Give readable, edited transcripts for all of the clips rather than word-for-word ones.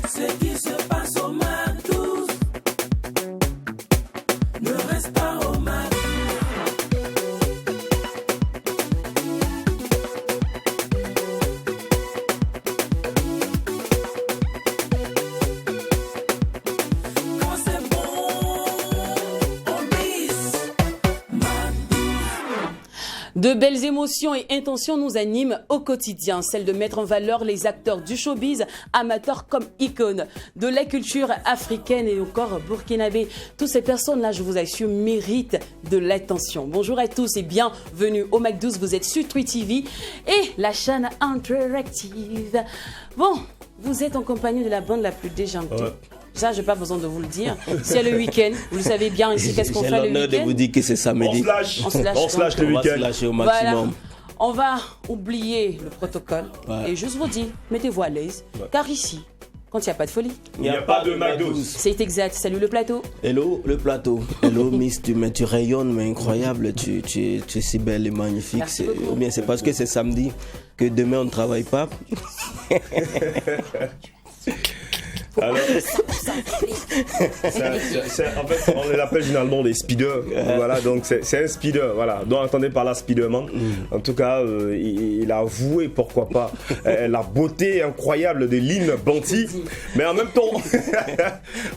Ce qui se passe au MAC12 ne reste pas au MAC. Quand c'est bon, on bise. De belles émotions et intentions nous animent au quotidien, celle de mettre en valeur les acteurs du showbiz, amateurs comme icônes de la culture africaine et encore burkinabé. Toutes ces personnes-là, je vous assure, méritent de l'attention. Bonjour à tous et bienvenue au MAC12. Vous êtes sur Tweet TV et la chaîne interactive. Bon, vous êtes en compagnie de la bande la plus déjantée. Ouais. Ça, je n'ai pas besoin de vous le dire. C'est le week-end. Vous le savez bien ici. Qu'est-ce qu'on fait le J'ai l'honneur de week-end? vous dire que c'est samedi. On se lâche le On va se week-end. lâcher au Voilà. maximum. On va oublier le protocole Ouais. et juste vous dire, mettez-vous à l'aise. Ouais. Car ici, quand il n'y a pas de folie, Il n'y a pas de MAC12. c'est exact. Salut le plateau. Hello le plateau. Hello Miss, tu rayonnes mais incroyable, tu es si belle et magnifique. Merci beaucoup. Ou bien c'est parce que c'est samedi que demain on ne travaille pas. Alors, en fait, on les appelle généralement des speeders. Voilà, donc c'est un speeder. Voilà, donc entendez par là Spiderman. En tout cas, il a avoué, pourquoi pas, la beauté incroyable de Lynn Banty. Mais en même temps,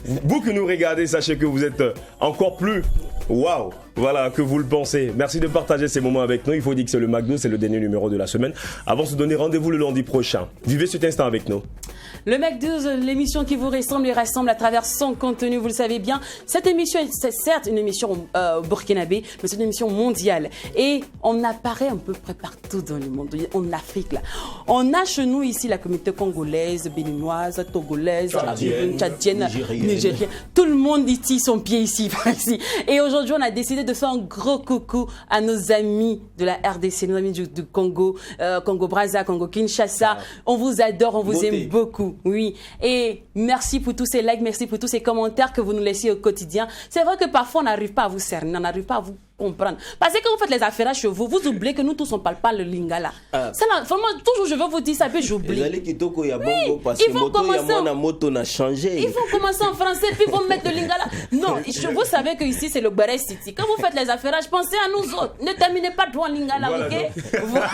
vous que nous regardez, sachez que vous êtes encore plus waouh. Voilà, que vous le pensez. Merci de partager ces moments avec nous. Il faut dire que c'est le MAC12, c'est le dernier numéro de la semaine. Avant de se donner rendez-vous le lundi prochain. Vivez cet instant avec nous. Le MAC12, l'émission qui vous ressemble et rassemble à travers son contenu, vous le savez bien. Cette émission, c'est certes une émission burkinabé, mais c'est une émission mondiale. Et on apparaît un peu près partout dans le monde, en Afrique là. On a chez nous ici la communauté congolaise, béninoise, togolaise, tchadienne, nigérienne. Tout le monde y tire son pied ici, ici. Et aujourd'hui, on a décidé de faire un gros coucou à nos amis de la RDC, nos amis du Congo, Congo-Brazza, Congo-Kinshasa. On vous adore, on vous Beauté. aime beaucoup. Oui, et merci pour tous ces likes, merci pour tous ces commentaires que vous nous laissez au quotidien. C'est vrai que parfois on n'arrive pas à vous cerner, on n'arrive pas à vous comprendre. Parce que quand vous faites les affaires chez vous, vous oubliez que nous tous on ne parle pas le lingala. Ça, là, vraiment, toujours je veux vous dire ça, puis j'oublie. Ezali kitoko ya bongo parce ils que vont moto ya commencer mwana moto n'a changé. Ils vont commencer en français, puis ils vont mettre le lingala. Non, vous savez que ici c'est le Barès City. Quand vous faites les affaires, pensez à nous autres. Ne terminez pas droit en lingala, Voilà, ok? Voilà.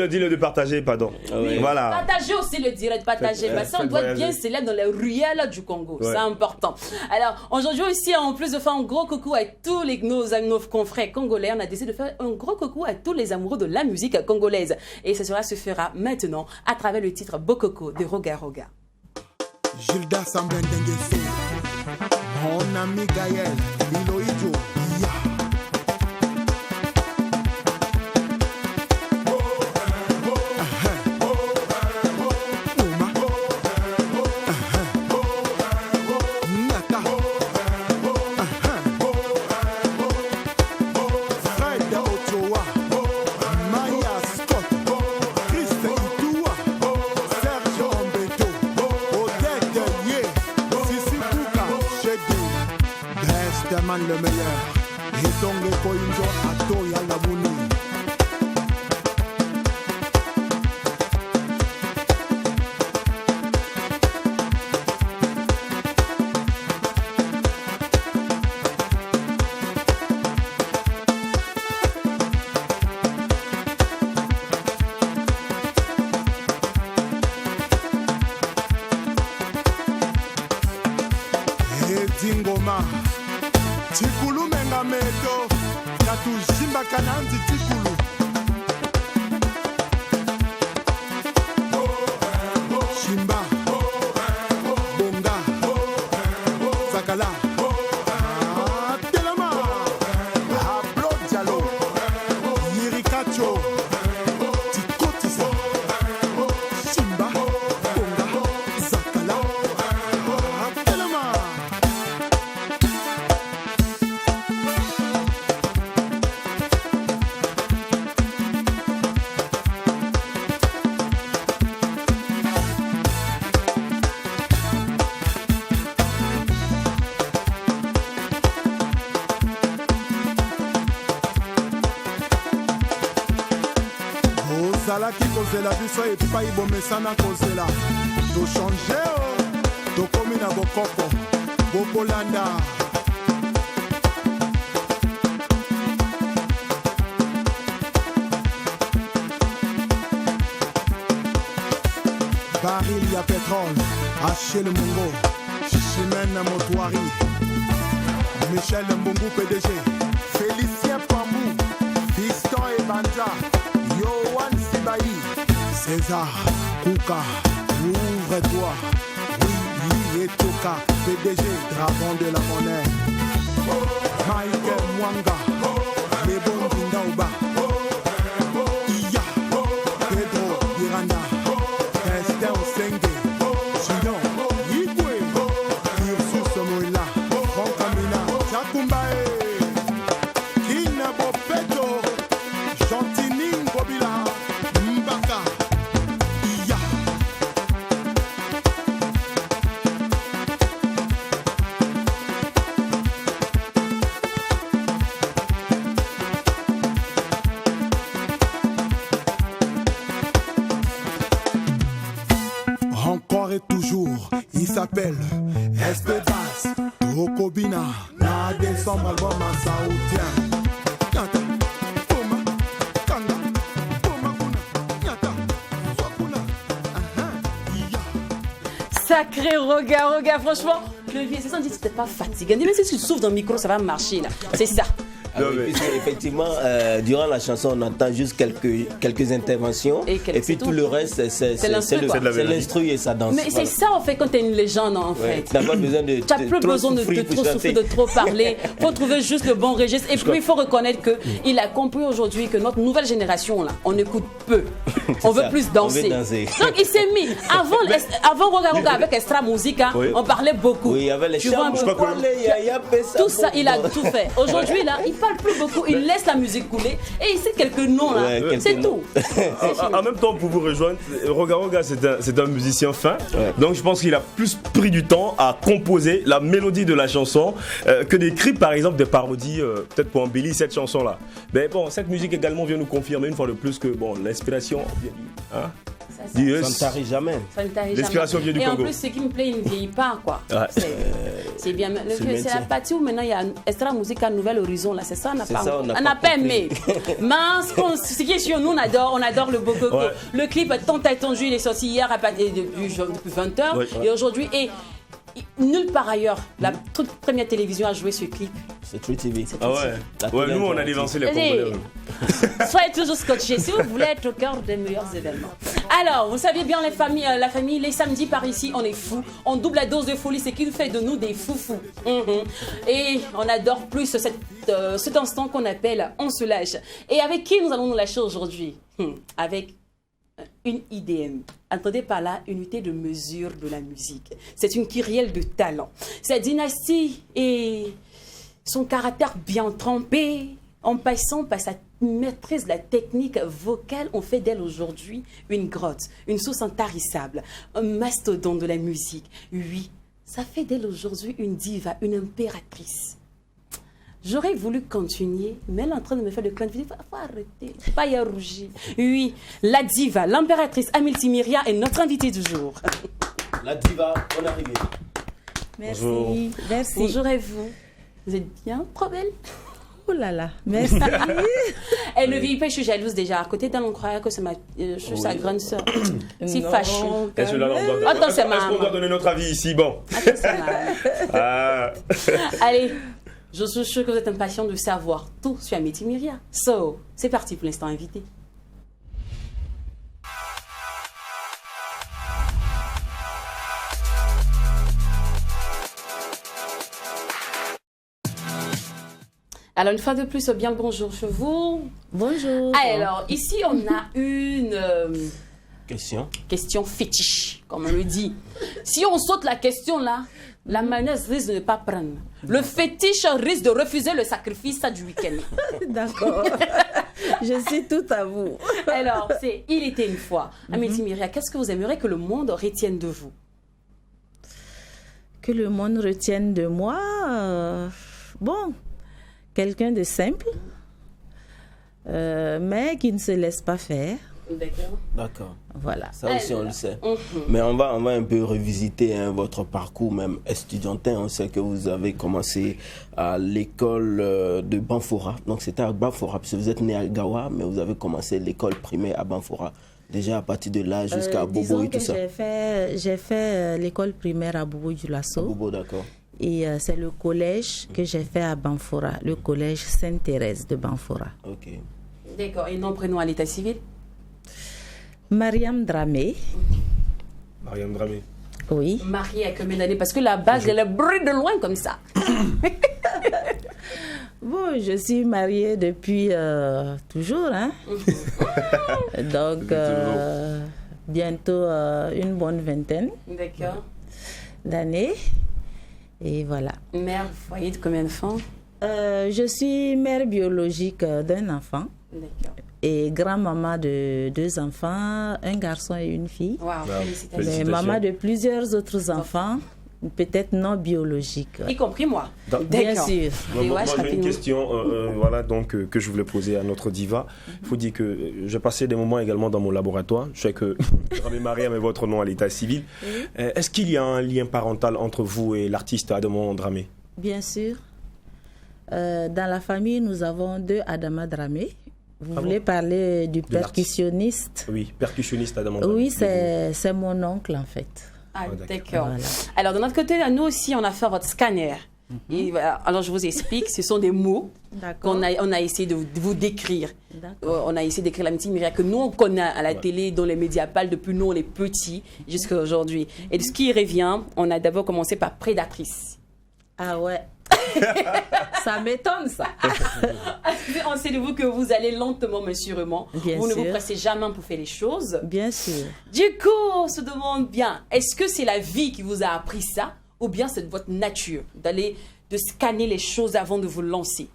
Dis-le de partager, pardon. Ouais. Voilà. Partagez aussi le direct, partagez. Parce qu'on faites doit être bien voyager. célèbre dans les ruelles du Congo. Ouais. C'est important. Alors, aujourd'hui aussi, en plus de faire un gros coucou à tous nos confrères congolais, on a décidé de faire un gros coucou à tous les amoureux de la musique congolaise. Et cela se fera maintenant à travers le titre Bokoko de Roga Roga. Gilda Sambendengeso, mon ami Gaël, Iloïdjo, ya. Nata. Fred Ochoa, Maya Scott, Christ Itua, Serge Ombeto, Odette Ye, Sissi Kuka, Chedi, Besteman le meilleur, et Tongue Koinjo, Atoya Labuni. Edingoma Tikulu menga meto Tatu Jimba Kananzi Tikulu Shimba Bonga Zakala Telema Ablo Diallo Yirikacho Tikotisa Shimba Bonga Zakala Telema. kozela biso epai bomesana kozela tochange tokomi na bokoko bokolanda baril ya pétrole Achille Mongo Chimène Motoari Michel Mbungu PDG Félicien Pambou Fiston Ebanja Yohan Sibaï César Kouka ouvre-toi oui et Toka PDG Dragon de la monnaie Michael Mwanga Lebon Dindaouba Iya Pedro Miranda Esther Senge Gillon Yigwe Ursus Moïla Franck Amina Jakumbae Kina Bopeto Gentini Ngobila Mbaka Iya Encore et toujours, il s'appelle Espedas Okobina, na décembre album en saoudien. Nyata, Toma, Kanga, Toma Kuna, Nyata, Wakuna, Ya. Sacré Roga, franchement, le vieux, c'est ça, on dit que c'était pas fatigué. Même si tu souffles dans le micro, ça va marcher là. C'est ça. Ah oui, puisque effectivement, durant la chanson, on entend juste quelques interventions. Et puis tout le reste, c'est l'instru et ça danse. Mais c'est ça, en fait, quand tu es une légende, en fait. Tu n'as pas besoin de Tu n'as plus besoin de trop souffrir, de trop parler. Il faut trouver juste le bon registre. Et puis, il faut reconnaître qu'il a compris aujourd'hui que notre nouvelle génération, là, on écoute peu. On veut plus danser. Donc, il s'est mis. Avant Roga avec Extra Musica, on parlait beaucoup. Oui, il y avait les chants. Tout ça, il a tout fait. Aujourd'hui, là, il parle plus beaucoup. Il laisse la musique couler. Et il cite quelques noms, là. C'est tout. En même temps, pour vous rejoindre, Roga, c'est un musicien fin. Ouais. Donc, je pense qu'il a plus pris du temps à composer la mélodie de la chanson que d'écrire, par exemple, des parodies, peut-être pour embellir cette chanson-là. Mais bon, cette musique également vient nous confirmer une fois de plus que bon, l'inspiration vient du. Ça ne tarit jamais. L'inspiration vient du Congo. Et en plus, ce qui me plaît, il ne vieillit pas, quoi. Ouais. C'est bien. C'est la partie où maintenant il y a Extra Musica Nouvel Horizon, là, c'est ça, on n'a pas aimé. Mais ce qui est sur nous, on adore le Bokoko. Ouais. Le clip tant attendu, il est sorti hier depuis 20h. Ouais. Et aujourd'hui, nulle part ailleurs, la toute première télévision a joué ce clip. C'est True TV. Ah ouais. Nous, on a dévancé les Congolais. Soyez toujours scotchés si vous voulez être au cœur des meilleurs événements. Alors, vous saviez bien, la famille, les samedis par ici, on est fous. On double la dose de folie, c'est qui fait de nous des foufous. Et on adore plus cet instant qu'on appelle on se lâche. Et avec qui nous allons nous lâcher aujourd'hui? Avec une IDM. Entendez par là, unité de mesure de la musique. C'est une kyrielle de talent. Sa dynastie et son caractère bien trempé, en passant par sa maîtrise de la technique vocale, ont fait d'elle aujourd'hui une grotte, une source intarissable, un mastodonte de la musique. Oui, ça fait d'elle aujourd'hui une diva, une impératrice. J'aurais voulu continuer, mais elle est en train de me faire le clin d'œil. Faut arrêter, pas y rougir. Oui, la diva, l'impératrice Amil Timiria est notre invitée du jour. La diva, on est arrivé. Merci. Bonjour. Merci. Bonjour et vous. Vous êtes bien, trop belle. Oh là là, merci. Elle ne vit pas, je suis jalouse déjà. À côté d'elle, on croyait que c'est je suis sa grande sœur. Si fâchée. Attends, c'est ma Est-ce qu'on doit donner notre avis ici? Bon. Attends, c'est ma Allez. Je suis sûre que vous êtes impatient de savoir tout sur Amil Timiria. So, c'est parti pour l'instant invité. Alors, une fois de plus, bien le bonjour chez vous. Bonjour. Alors, ici, on a une question fétiche, comme on le dit. Si on saute la question là, la mayonnaise risque de ne pas prendre. Le fétiche risque de refuser le sacrifice du week-end. D'accord. Je suis tout à vous. Alors, il était une fois. Amil Timiria, qu'est-ce que vous aimeriez que le monde retienne de vous? Que le monde retienne de moi bon, quelqu'un de simple, mais qui ne se laisse pas faire. D'accord. Voilà. Ça aussi, on le sait. Mais on va un peu revisiter votre parcours, même estudiantin. On sait que vous avez commencé à l'école de Banfora. Donc, c'était à Banfora, parce que vous êtes né à Gawa, mais vous avez commencé l'école primaire à Banfora. Déjà à partir de là jusqu'à Bobo et tout ça. J'ai fait l'école primaire à Bobo du Lasso. Bobo, d'accord. Et c'est le collège que j'ai fait à Banfora, le collège Sainte-Thérèse de Banfora. Ok. D'accord. Et nom, prénom à l'état civil? Mariam Dramé. Mariam Dramé. Oui. Mariée à combien d'années? Parce que la bague, elle brille de loin comme ça. Bon, je suis mariée depuis toujours, hein. Donc, bientôt une bonne vingtaine d'années. Et voilà. Mère, foyer de combien d'enfants? Je suis mère biologique d'un enfant. D'accord. Et grand-maman de 2 enfants, un garçon et une fille. Wow, félicitations. Mais maman de plusieurs autres enfants, peut-être non biologiques. Y compris moi. Bien sûr. Moi, j'ai une question voilà, donc, que je voulais poser à notre diva. Il faut dire que j'ai passé des moments également dans mon laboratoire. Je sais que Dramé Mariam est votre nom à l'état civil. Est-ce qu'il y a un lien parental entre vous et l'artiste Adama Dramé? Bien sûr. Dans la famille, nous avons 2 Adama Dramé. Vous voulez parler du percussionniste? Oui, percussionniste Adama Dramé. Oui, c'est mon oncle en fait. Ah, d'accord. Voilà. Alors, de notre côté, nous aussi, on a fait votre scanner. Et, alors, je vous explique, ce sont des mots qu'on a essayé de vous décrire. On a essayé d'écrire la Miti Myria que nous, on connaît à la télé, dans les médias parlent depuis nous, on est petits, jusqu'à aujourd'hui. Et de ce qui revient, on a d'abord commencé par prédatrice. Ah ouais. Ça m'étonne, ça. On sait de vous que vous allez lentement, mais sûrement. Bien vous sûr. ne vous pressez jamais pour faire les choses. Bien sûr. Du coup, on se demande bien, est-ce que c'est la vie qui vous a appris ça, ou bien c'est votre nature de scanner les choses avant de vous lancer?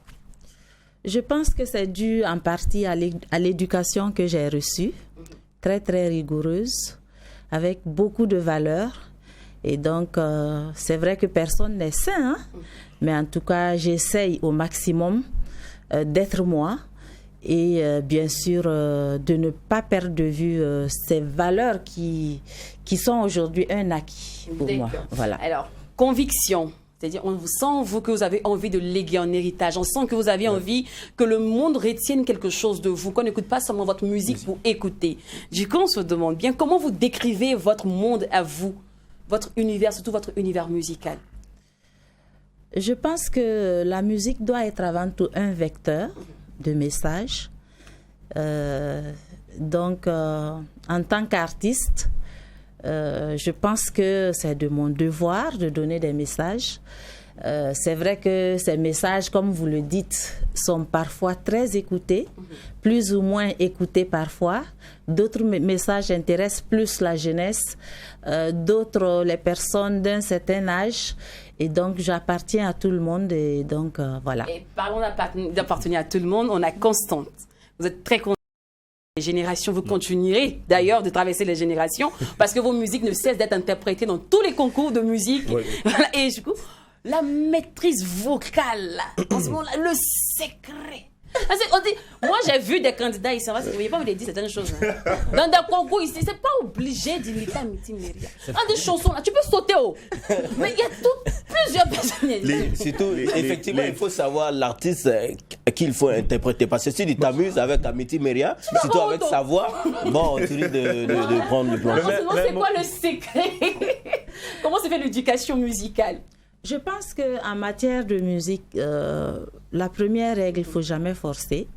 Je pense que c'est dû en partie à l'éducation que j'ai reçue, très très rigoureuse, avec beaucoup de valeurs. Et donc, c'est vrai que personne n'est sain, hein? Mais en tout cas, j'essaye au maximum d'être moi et bien sûr de ne pas perdre de vue ces valeurs qui sont aujourd'hui un acquis pour moi. Voilà. Alors, conviction. C'est-à-dire, on vous sent, vous, que vous avez envie de léguer en héritage. On sent que vous avez envie que le monde retienne quelque chose de vous, qu'on n'écoute pas seulement votre musique pour écouter. Du coup, on se demande bien comment vous décrivez votre monde à vous, votre univers, surtout votre univers musical. Je pense que la musique doit être avant tout un vecteur de messages. Donc, en tant qu'artiste, je pense que c'est de mon devoir de donner des messages. C'est vrai que ces messages, comme vous le dites, sont parfois très écoutés, plus ou moins écoutés parfois. D'autres messages intéressent plus la jeunesse, d'autres les personnes d'un certain âge. Et donc, j'appartiens à tout le monde et donc, voilà. Et parlons d'appartenir à tout le monde, on a Constante. Vous êtes très constante. Les générations, vous continuerez d'ailleurs de traverser les générations parce que vos musiques ne cessent d'être interprétées dans tous les concours de musique. Oui. Et du coup, la maîtrise vocale, en ce moment-là, le secret. Moi, j'ai vu des candidats ici, vous ne voyez pas me dire certaines choses. Dans des concours ici, c'est pas obligé d'imiter Miti Myria. Dans des chansons, là, tu peux sauter haut. Mais il y a plusieurs personnes. Surtout, effectivement, il faut savoir l'artiste qu'il faut interpréter. Parce que si tu t'amuses avec Miti Myria, surtout avec sa voix, bon, tu risques de prendre le plan. C'est quoi le secret? Comment se fait l'éducation musicale? Je pense qu'en matière de musique, la première règle, il ne faut jamais forcer.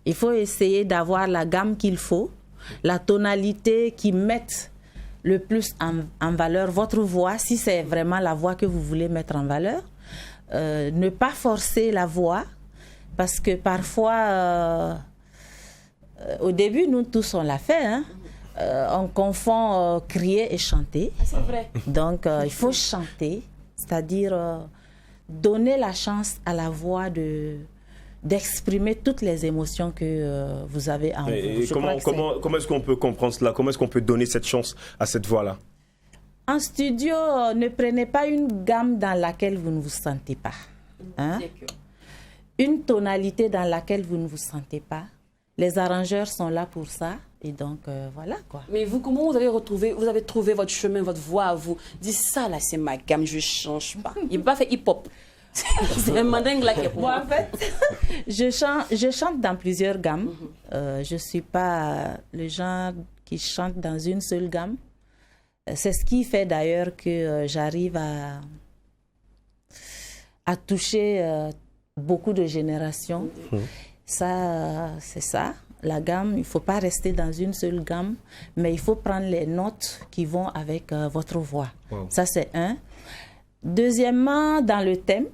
Il faut essayer d'avoir la gamme qu'il faut, la tonalité qui mette le plus en valeur votre voix, si c'est vraiment la voix que vous voulez mettre en valeur. Ne pas forcer la voix, parce que parfois, au début, nous tous, on l'a fait, hein. On confond crier et chanter. C'est vrai. Donc, il faut chanter. C'est-à-dire donner la chance à la voix d'exprimer toutes les émotions que vous avez en vous. Comment est-ce qu'on peut comprendre cela? Comment est-ce qu'on peut donner cette chance à cette voix-là? En studio, ne prenez pas une gamme dans laquelle vous ne vous sentez pas. Hein? Une tonalité dans laquelle vous ne vous sentez pas. Les arrangeurs sont là pour ça. Et donc, voilà quoi. Mais vous, comment vous avez trouvé votre chemin, votre voix à vous? Dites ça là, c'est ma gamme, je change pas. Il n'a pas fait hip-hop. C'est un mandingue là qui est pour moi. En fait, je chante dans plusieurs gammes. Je ne suis pas le genre qui chante dans une seule gamme. C'est ce qui fait d'ailleurs que j'arrive à toucher beaucoup de générations. Ça, c'est ça. La gamme, il ne faut pas rester dans une seule gamme, mais il faut prendre les notes qui vont avec votre voix. Wow. Ça, c'est un. Deuxièmement, dans le thème,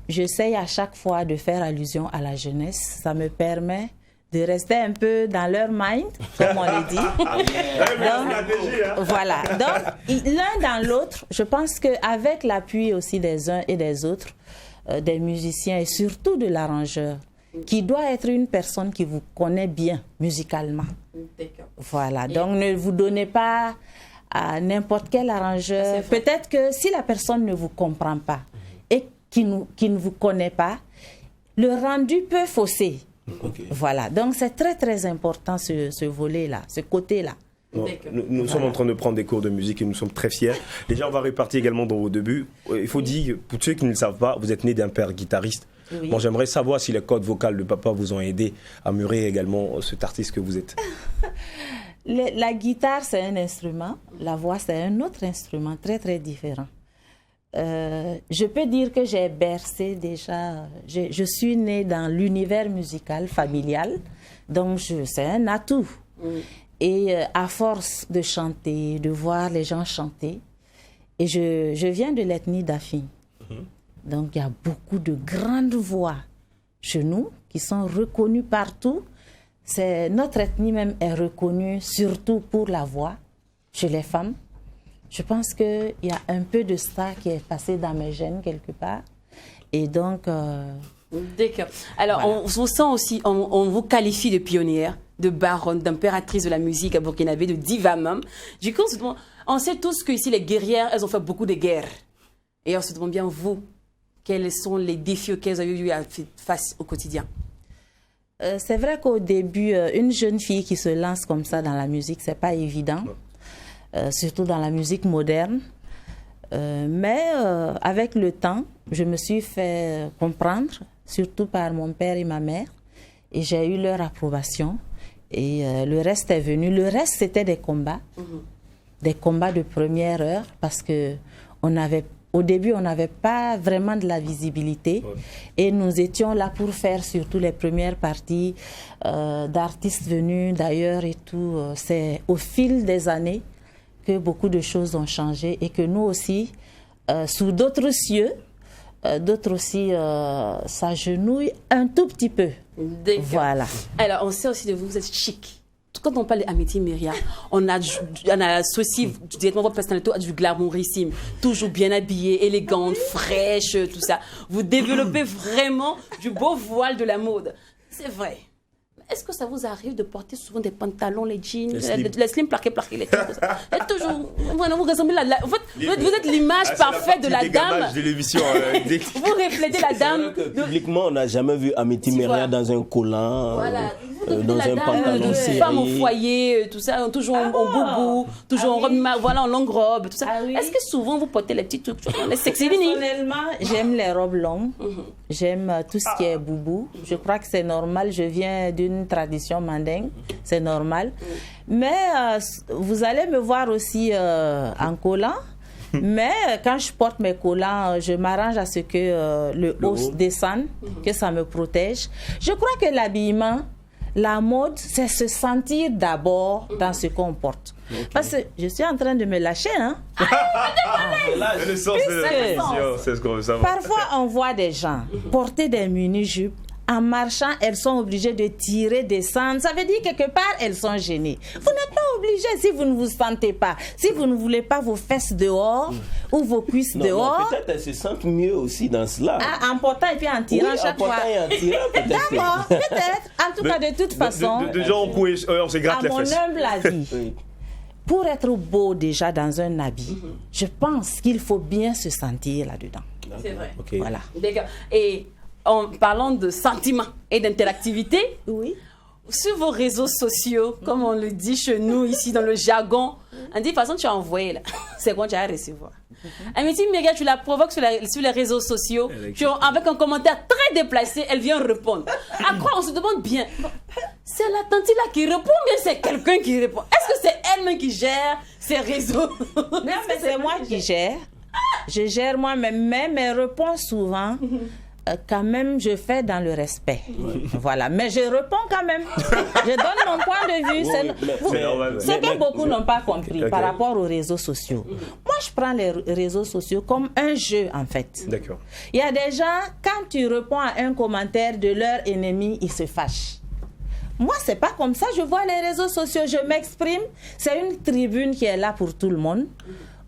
j'essaye à chaque fois de faire allusion à la jeunesse. Ça me permet de rester un peu dans leur mind, comme on le dit. Donc, voilà. Donc, l'un dans l'autre, je pense qu'avec l'appui aussi des uns et des autres, des musiciens et surtout de l'arrangeur, qui doit être une personne qui vous connaît bien musicalement. Voilà. Donc, ne vous donnez pas à n'importe quel arrangeur. Peut-être que si la personne ne vous comprend pas et qui ne vous connaît pas, le rendu peut fausser. Okay. Voilà. Donc, c'est très, très important ce volet-là, ce côté-là. Nous sommes en train de prendre des cours de musique et nous sommes très fiers. Déjà, on va repartir également dans vos débuts. Il faut dire, pour ceux qui ne le savent pas, vous êtes né d'un père guitariste. Oui. Bon, j'aimerais savoir si les cordes vocales de papa vous ont aidé à mûrir également cet artiste que vous êtes. La guitare, c'est un instrument. La voix, c'est un autre instrument très, très différent. Je peux dire que j'ai bercé déjà. Je suis née dans l'univers musical familial. Donc, c'est un atout. Oui. Et à force de chanter, de voir les gens chanter, et je viens de l'ethnie d'Afin. Donc, il y a beaucoup de grandes voix chez nous qui sont reconnues partout. Notre ethnie même est reconnue surtout pour la voix chez les femmes. Je pense qu'il y a un peu de ça qui est passé dans mes gènes quelque part. Et donc... D'accord. Alors, voilà. On vous sent aussi, on vous qualifie de pionnière, de baronne, d'impératrice de la musique à Burkinabé, de diva même. Du coup, on sait tous que ici les guerrières, elles ont fait beaucoup de guerres. Et on se demande bien, vous, quels sont les défis auxquels vous avez eu à faire face au quotidien? C'est vrai qu'au début, une jeune fille qui se lance comme ça dans la musique, c'est pas évident, surtout dans la musique moderne. Mais avec le temps, je me suis fait comprendre, surtout par mon père et ma mère, et j'ai eu leur approbation. Et le reste est venu. Le reste, c'était des combats, des combats de première heure, parce que au début, on n'avait pas vraiment de la visibilité. Et nous étions là pour faire surtout les premières parties d'artistes venus d'ailleurs et tout. C'est au fil des années que beaucoup de choses ont changé et que nous aussi, sous d'autres cieux, d'autres aussi s'agenouillent un tout petit peu. Voilà. Alors, on sait aussi de vous, vous êtes chic. Quand on parle d'Amity Myria, on associe directement votre personnalité à du glamourissime. Toujours bien habillée, élégante, fraîche, tout ça. Vous développez vraiment du beau voile de la mode. C'est vrai. Est-ce que ça vous arrive de porter souvent des pantalons, les jeans, les slim plaqués, les trucs comme ça? Et toujours, vous ressemblez en fait, vous êtes l'image parfaite de la dame. De l'émission. Vous reflétez la dame. Publiquement, on n'a jamais vu Amity Myria dans un collant, dans un pantalon serré. Femme au foyer, tout ça, toujours en boubou, toujours en robe, voilà, en longue robe, tout ça. Est-ce que souvent vous portez les petits trucs, les sexy? Personnellement, j'aime les robes longues. J'aime tout ce qui est boubou. Je crois que c'est normal. Je viens d'une tradition mandingue, c'est normal. Mais vous allez me voir aussi en collant. Mais quand je porte mes collants, je m'arrange à ce que le haut descende, que ça me protège. Je crois que l'habillement, la mode, c'est se sentir d'abord dans ce qu'on porte. Parce que je suis en train de me lâcher, hein. Le sens de la question, c'est ce qu'on veut savoir. Parfois, on voit des gens porter des mini-jupes. En marchant, elles sont obligées de tirer, descendre. Ça veut dire quelque part, elles sont gênées. Vous n'êtes pas obligé si vous ne vous sentez pas. Si vous ne voulez pas vos fesses dehors ou vos cuisses dehors. Peut-être elles se sentent mieux aussi dans cela. En portant et puis en tirant chaque fois. En tirant, peut-être. D'accord, peut-être. En tout cas, de toute façon. De gens on se gratte les fesses. À mon humble avis, pour être beau déjà dans un habit, je pense qu'il faut bien se sentir là-dedans. C'est vrai. Okay. Voilà. D'accord. Et en parlant de sentiments et d'interactivité, oui, sur vos réseaux sociaux, comme on le dit chez nous, ici, dans le jargon, on dit, de toute façon, tu as envoyé, là. C'est quand tu as recevoir. Amity Myriam, tu la provoques sur les réseaux sociaux, avec un commentaire très déplacé, elle vient répondre. À quoi on se demande bien, c'est la tante là qui répond, mais c'est quelqu'un qui répond. Est-ce que c'est elle-même qui gère ces réseaux? Non, mais c'est moi qui gère. Je gère moi-même, mais mes réponses souvent, quand même, je fais dans le respect. Voilà. Mais je réponds quand même. Je donne mon point de vue. Ce que beaucoup n'ont pas compris par rapport aux réseaux sociaux. Moi, je prends les réseaux sociaux comme un jeu, en fait. D'accord. Il y a des gens, quand tu réponds à un commentaire de leur ennemi, ils se fâchent. Moi, c'est pas comme ça. Je vois les réseaux sociaux, je m'exprime. C'est une tribune qui est là pour tout le monde.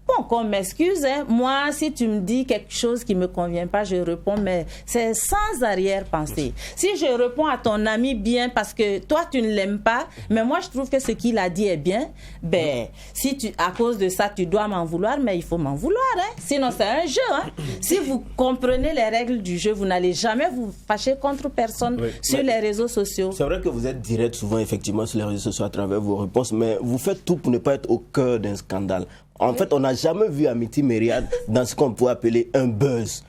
Bon, qu'on m'excuse, hein. Moi, si tu me dis quelque chose qui ne me convient pas, je réponds, mais c'est sans arrière-pensée. Si je réponds à ton ami bien parce que toi, tu ne l'aimes pas, mais moi, je trouve que ce qu'il a dit est bien, ben, si à cause de ça, tu dois m'en vouloir, mais il faut m'en vouloir, hein. Sinon, c'est un jeu, hein. Si vous comprenez les règles du jeu, vous n'allez jamais vous fâcher contre personne sur les réseaux sociaux. C'est vrai que vous êtes direct souvent, effectivement, sur les réseaux sociaux à travers vos réponses, mais vous faites tout pour ne pas être au cœur d'un scandale. En fait, on n'a jamais vu Amity Myriam dans ce qu'on peut appeler un buzz.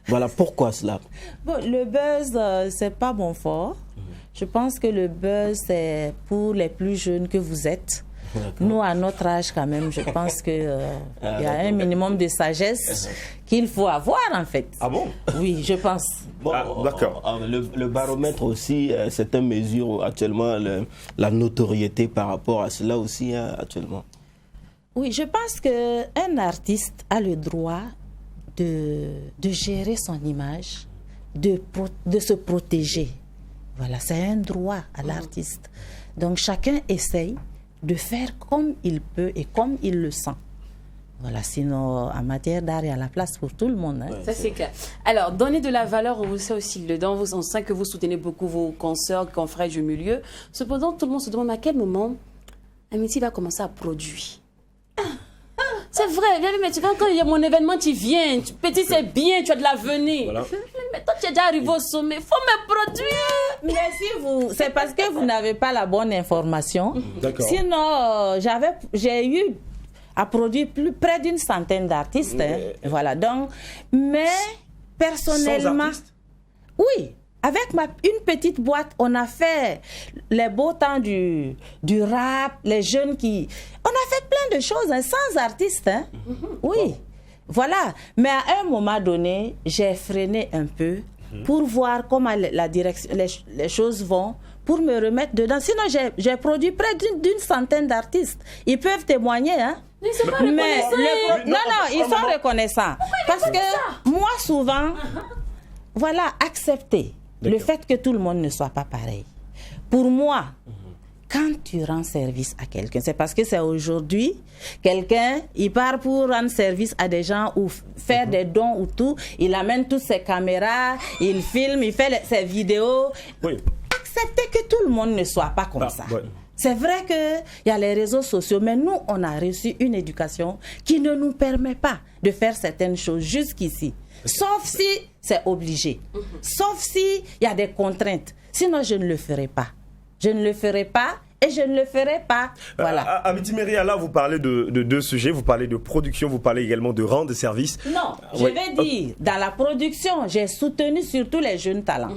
Voilà, pourquoi cela? Bon, le buzz, c'est pas mon fort. Je pense que le buzz, c'est pour les plus jeunes que vous êtes. Nous, à notre âge, quand même, je pense qu'il y a un minimum de sagesse qu'il faut avoir, en fait. Ah bon? Oui, je pense. Bon, d'accord. Le baromètre aussi, c'est une mesure actuellement, la notoriété par rapport à cela aussi, hein, actuellement. Oui, je pense qu'un artiste a le droit de gérer son image, de se protéger. Voilà, c'est un droit à l'artiste. Donc chacun essaye de faire comme il peut et comme il le sent. Voilà, sinon, en matière d'art, il y a la place pour tout le monde. Hein. Ça, c'est clair. Alors, donner de la valeur, on vous sait aussi dedans. On sait que vous soutenez beaucoup vos consoeurs, confrères du milieu. Cependant, tout le monde se demande à quel moment Amity va commencer à produire. C'est vrai, viens, mais tu vois, quand il y a mon événement, tu viens. Petit, c'est bien, tu as de l'avenir. Voilà. Mais toi, tu es déjà arrivé au sommet. Il faut me produire. Mais si c'est parce que vous n'avez pas la bonne information. D'accord. Sinon, j'ai eu à produire près d'une centaine d'artistes. Mais... hein. Voilà, donc, mais personnellement... 100 artistes? Oui. Avec une petite boîte, on a fait les beaux temps du rap, les jeunes qui... On a fait plein de choses, hein, sans artistes. Hein. Oui, voilà. Mais à un moment donné, j'ai freiné un peu pour voir comment la direction, les choses vont, pour me remettre dedans. Sinon, j'ai produit près d'une centaine d'artistes. Ils peuvent témoigner, hein. Mais ils sont pas reconnaissants. Non, ils sont reconnaissants. Parce que moi, souvent, voilà, accepter le fait que tout le monde ne soit pas pareil. Pour moi, quand tu rends service à quelqu'un, c'est parce que c'est aujourd'hui, quelqu'un, il part pour rendre service à des gens ou faire des dons ou tout, il amène toutes ses caméras, il filme, il fait ses vidéos. Oui. Accepter que tout le monde ne soit pas comme ça. Ouais. C'est vrai qu'il y a les réseaux sociaux, mais nous, on a reçu une éducation qui ne nous permet pas de faire certaines choses jusqu'ici. Sauf si c'est obligé. Sauf si il y a des contraintes. Sinon, je ne le ferai pas. Je ne le ferai pas et je ne le ferai pas. Voilà. Amity Myriam, là, vous parlez de deux sujets. Vous parlez de production, vous parlez également de rendre service. Non, je vais dire, dans la production, j'ai soutenu surtout les jeunes talents.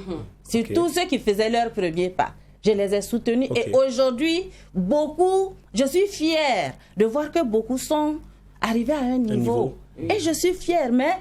Surtout ceux qui faisaient leur premier pas. Je les ai soutenus et aujourd'hui, beaucoup, je suis fière de voir que beaucoup sont arrivés à un niveau. Et je suis fière, mais...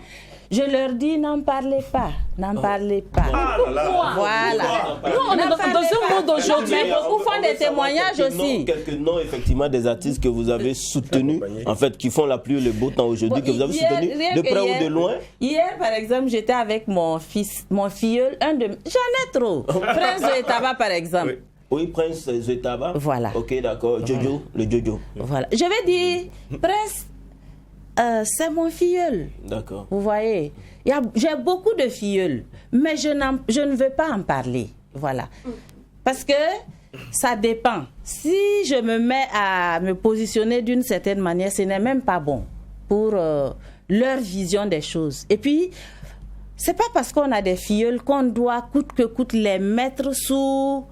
je leur dis, n'en parlez pas, n'en parlez pas. Ah là là. Voilà. Nous, on est dans ce monde aujourd'hui. Mais beaucoup font des témoignages aussi. Quelques noms, effectivement, des artistes que vous avez soutenus, en fait, qui font la pluie et le beau temps aujourd'hui, que vous avez soutenus, de près ou de loin. Hier, par exemple, j'étais avec mon filleul, j'en ai trop. Prince Zoetaba, par exemple. Oui, Prince Zoetaba. Voilà. Ok, d'accord. Jojo, le Jojo. Voilà. Je vais dire, Prince... c'est mon filleul. D'accord. Vous voyez, j'ai beaucoup de filleuls, mais je ne veux pas en parler. Voilà. Parce que ça dépend. Si je me mets à me positionner d'une certaine manière, ce n'est même pas bon pour leur vision des choses. Et puis, c'est pas parce qu'on a des filleuls qu'on doit coûte que coûte les mettre sous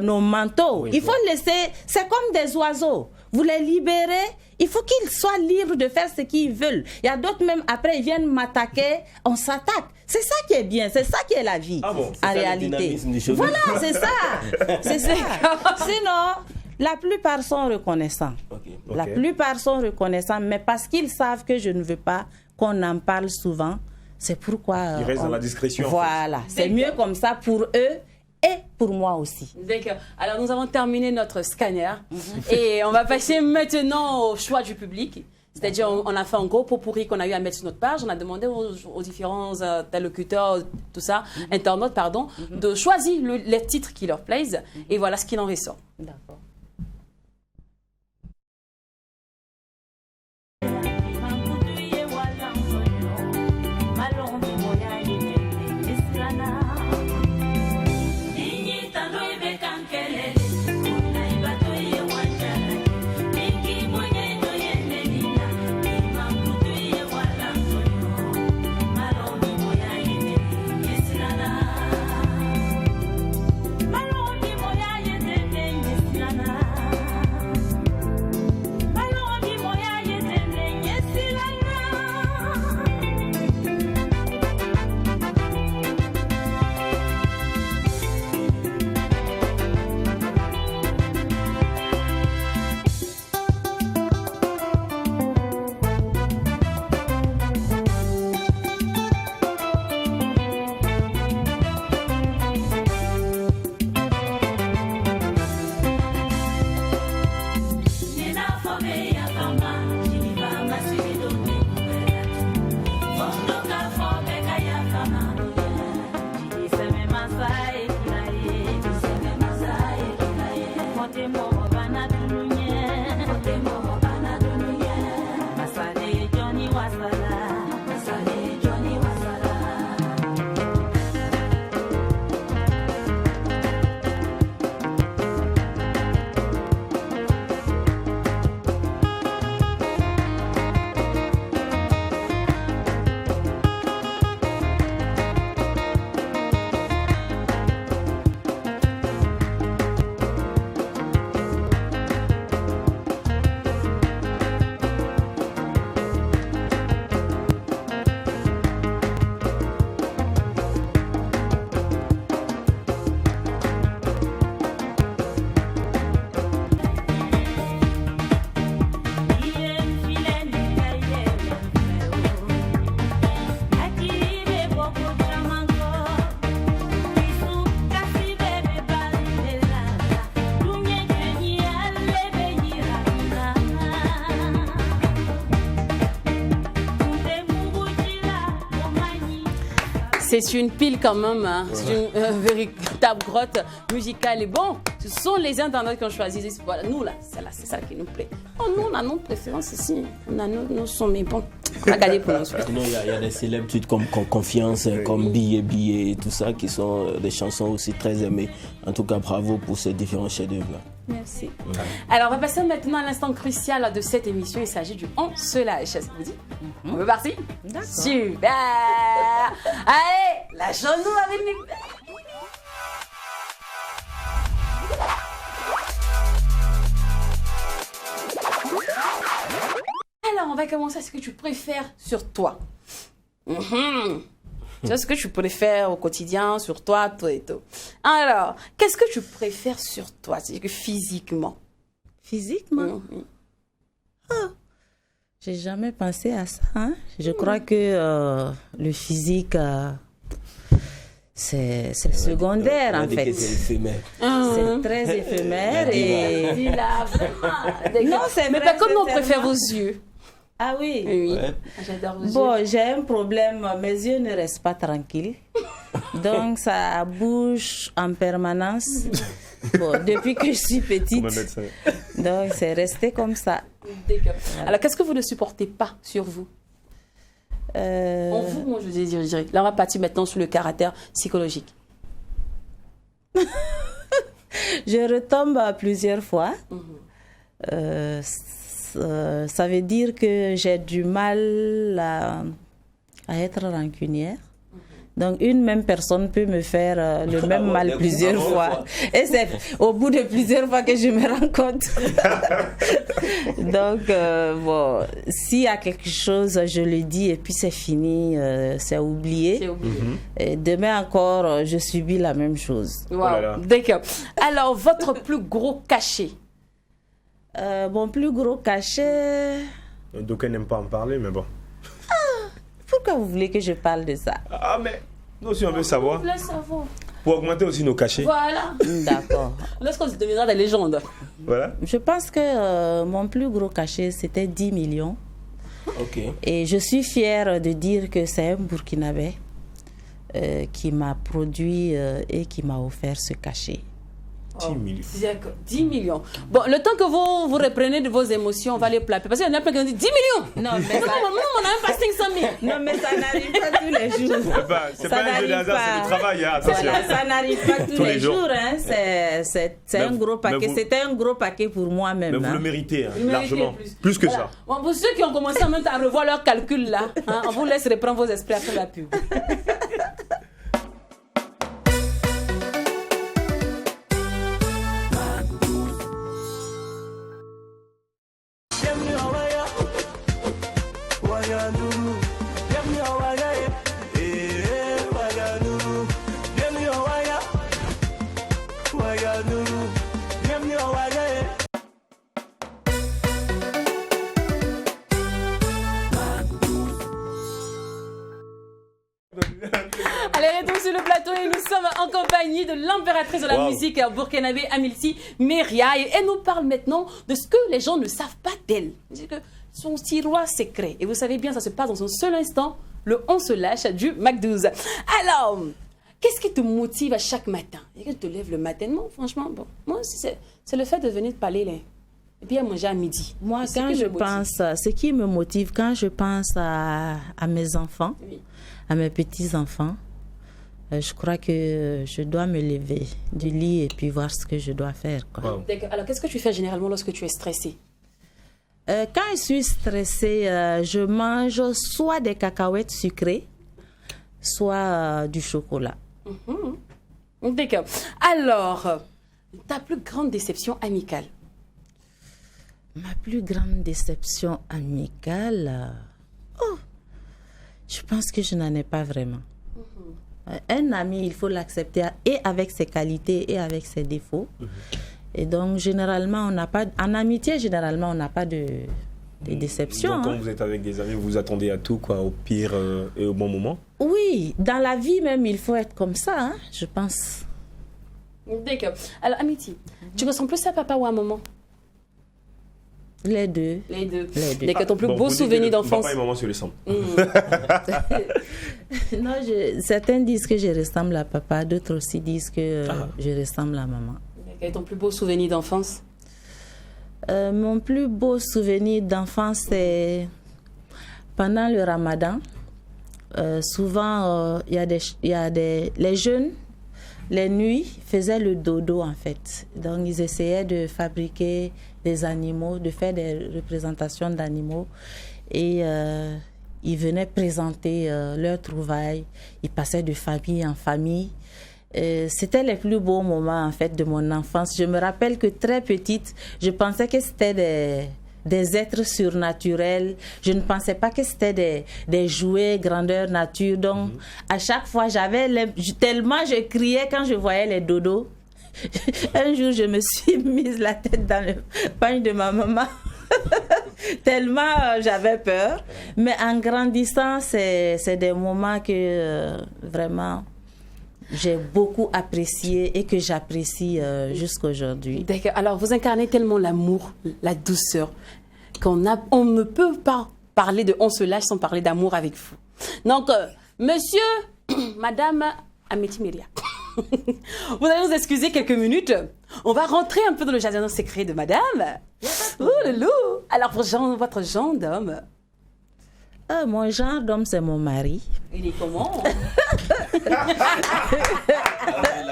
nos manteaux. Oui, Il faut laisser, c'est comme des oiseaux. Vous les libérez, il faut qu'ils soient libres de faire ce qu'ils veulent. Il y a d'autres même, après, ils viennent m'attaquer, on s'attaque. C'est ça qui est bien, c'est ça qui est la vie, Ah bon, en réalité. Voilà, c'est ça. C'est ça. Sinon, la plupart sont reconnaissants. La plupart sont reconnaissants, mais parce qu'ils savent que je ne veux pas qu'on en parle souvent, c'est pourquoi... Ils restent dans la discrétion. Voilà, c'est mieux comme ça pour eux et pour moi aussi. D'accord. Alors, nous avons terminé notre scanner et on va passer maintenant au choix du public. C'est-à-dire, on a fait un gros pot pourri qu'on a eu à mettre sur notre page. On a demandé aux différents interlocuteurs, tout ça, internautes, pardon, de choisir les titres qui leur plaisent. Et voilà ce qu'il en ressort. D'accord. C'est une pile quand même, hein. C'est une véritable grotte musicale. Et bon, ce sont les internautes qui ont choisi. Voilà, nous là, c'est ça qui nous plaît. Oh, nous, on a nos préférences ici. On a nos sons, mais bon, on a gardé pour nous. Sinon, il y a des célèbres titres comme Confiance, comme Billet et tout ça, qui sont des chansons aussi très aimées. En tout cas, bravo pour ces différents chefs-d'œuvre. Merci. Alors, on va passer maintenant à l'instant crucial de cette émission. Il s'agit du On se lâche. Ça vous dit? On est parti? D'accord. Super! Allez, lâchons-nous avec mes... Alors, on va commencer à ce que tu préfères sur toi. C'est ce que tu préfères au quotidien, sur toi, tout et tout. Alors, qu'est-ce que tu préfères sur toi, c'est-à-dire que physiquement? Physiquement? J'ai jamais pensé à ça. Hein? Je crois que le physique, c'est secondaire en fait. C'est éphémère. C'est très éphémère et... Non, c'est mais vrai, pas comme on sincèrement. préfère vos yeux. Ah oui. Oui, Ouais. j'adore vos yeux. Bon, j'ai un problème, mes yeux ne restent pas tranquilles. Donc ça bouge en permanence. Bon, depuis que je suis petite. Comme un médecin. Donc c'est resté comme ça. D'accord. Alors, qu'est-ce que vous ne supportez pas sur vous? Euh, En vous, moi, je dirais. Là, on va partir maintenant sur le caractère psychologique. Je retombe plusieurs fois. Ça veut dire que j'ai du mal à être rancunière. Donc, une même personne peut me faire le même mal plusieurs fois. Et c'est au bout de plusieurs fois que je me rends compte. Donc, bon, s'il y a quelque chose, je le dis et puis c'est fini, c'est oublié. C'est oublié. Et demain encore, je subis la même chose. Wow. là là. D'accord. Alors, votre plus gros cachet? Mon plus gros cachet... D'aucuns n'aiment pas en parler, mais bon. Pourquoi vous voulez que je parle de ça? Ah, mais nous aussi, on veut savoir. Le savoir. Pour augmenter aussi nos cachets. Voilà. D'accord. Lorsqu'on se deviendra des légendes. Voilà. Je pense que mon plus gros cachet, c'était 10 millions. Ok. Et je suis fière de dire que c'est un Burkinabé qui m'a produit et qui m'a offert ce cachet. 10 millions. D'accord. 10 millions. Bon, le temps que vous reprenez de vos émotions, on va les plaper. Parce qu'il y en a plein qui ont dit 10 millions. Non, mais Non, on n'a même pas 500 000. Non, mais ça n'arrive pas tous les jours. C'est pas un jeu de hasard, c'est du travail, hein, attention. Voilà, ça n'arrive pas tous les jours. Hein. C'est un gros paquet. vous- C'était un gros paquet pour moi-même. Mais vous hein. le méritez, hein, Vous méritez largement. Plus que Voilà. ça. Bon, pour ceux qui ont commencé en même temps à revoir leurs calculs là, hein, on vous laisse reprendre vos esprits après la pub. Bienvenue en Waya, Wayanourou. Bienvenue en Waya, Wayanourou. Bienvenue en Waya, Wayanourou. Bienvenue en Waya. Allez, retour sur le plateau et nous sommes en compagnie de l'impératrice de la Wow. musique burkinabé, Amilti Meria. Et elle nous parle maintenant de ce que les gens ne savent pas d'elle. C'est que son tiroir secret. Et vous savez bien, ça se passe dans un seul instant, le On se lâche du Mac12. Alors, qu'est-ce qui te motive à chaque matin? Et que tu te lèves le matin? Non, franchement, bon, moi aussi, c'est le fait de venir te parler là. Et puis à manger à midi. Moi, C'est ce quand qui je me motive. pense, ce qui me motive, quand je pense à mes enfants, Oui. à mes petits-enfants, je crois que je dois me lever du lit et puis voir ce que je dois faire. Quoi. Wow. D'accord. Alors, qu'est-ce que tu fais généralement lorsque tu es stressé? Quand je suis stressée, je mange soit des cacahuètes sucrées, soit du chocolat. D'accord. Alors, ta plus grande déception amicale? Ma plus grande déception amicale, je pense que je n'en ai pas vraiment. Un ami, il faut l'accepter et avec ses qualités et avec ses défauts. Et donc, généralement, on n'a pas, en amitié, généralement, on n'a pas de déception. Donc, quand hein. vous êtes avec des amis, vous vous attendez à tout, quoi, au pire et au bon moment. Oui, dans la vie même, il faut être comme ça, hein, je pense. D'accord. Alors, Amiti, tu ressembles plus à papa ou à maman? Les deux. Les deux. Les deux. D'accord, ton plus Bon, beau vous dites que souvenir le d'enfance? Papa et maman se ressemblent. Non, certains disent que je ressemble à papa, d'autres aussi disent que je ressemble à maman. Quel est ton plus beau souvenir d'enfance? Mon plus beau souvenir d'enfance, c'est pendant le ramadan. Souvent, les jeunes, les nuits, faisaient le dodo en fait. Donc, ils essayaient de fabriquer des animaux, de faire des représentations d'animaux. Et ils venaient présenter leurs trouvailles. Ils passaient de famille en famille. C'était les plus beaux moments en fait de mon enfance. Je me rappelle que très petite, je pensais que c'était des êtres surnaturels. Je ne pensais pas que c'était des jouets grandeur nature. Donc, à chaque fois, tellement je criais quand je voyais les dodos. Un jour, je me suis mise la tête dans le pagne de ma maman. Tellement j'avais peur. Mais en grandissant, c'est des moments que vraiment j'ai beaucoup apprécié et que j'apprécie jusqu'à aujourd'hui. D'accord. Alors, vous incarnez tellement l'amour, la douceur, on ne peut pas parler de On se lâche sans parler d'amour avec vous. Donc, monsieur, madame Amiti Meria, vous allez nous excuser quelques minutes. On va rentrer un peu dans le jardin secret de madame. Ouh, loulou. Alors, votre genre d'homme, Mon genre d'homme, c'est mon mari. il est comment? La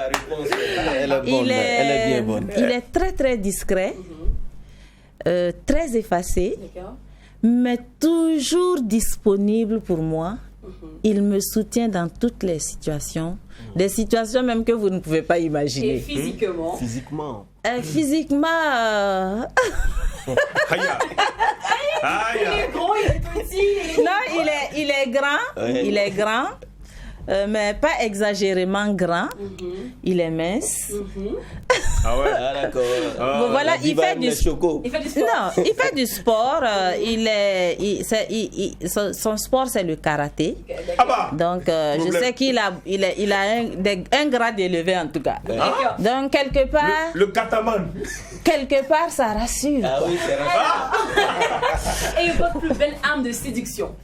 réponse, elle est bonne, elle est bien bonne. Il est très, très discret, très effacé, D'accord. mais toujours disponible pour moi Il me soutient dans toutes les situations, des situations même que vous ne pouvez pas Et imaginer. physiquement. Physiquement. Physiquement, Aïe. Aïe. Il est gros, il est petit. non, il est grand, Ouais. il est grand, mais pas exagérément grand. Il est mince. Ah ouais. Ah, d'accord. Bon, voilà, La il diva fait aime du les chocos. Il fait du sport. Non, il fait du sport. Son sport, c'est le karaté. Ah bah. Donc, je Problème. sais qu'il a un grade élevé en tout cas. D'accord. Donc, quelque part, Le cataman. ça rassure. Ah oui, c'est vrai. Et votre plus belle arme de séduction.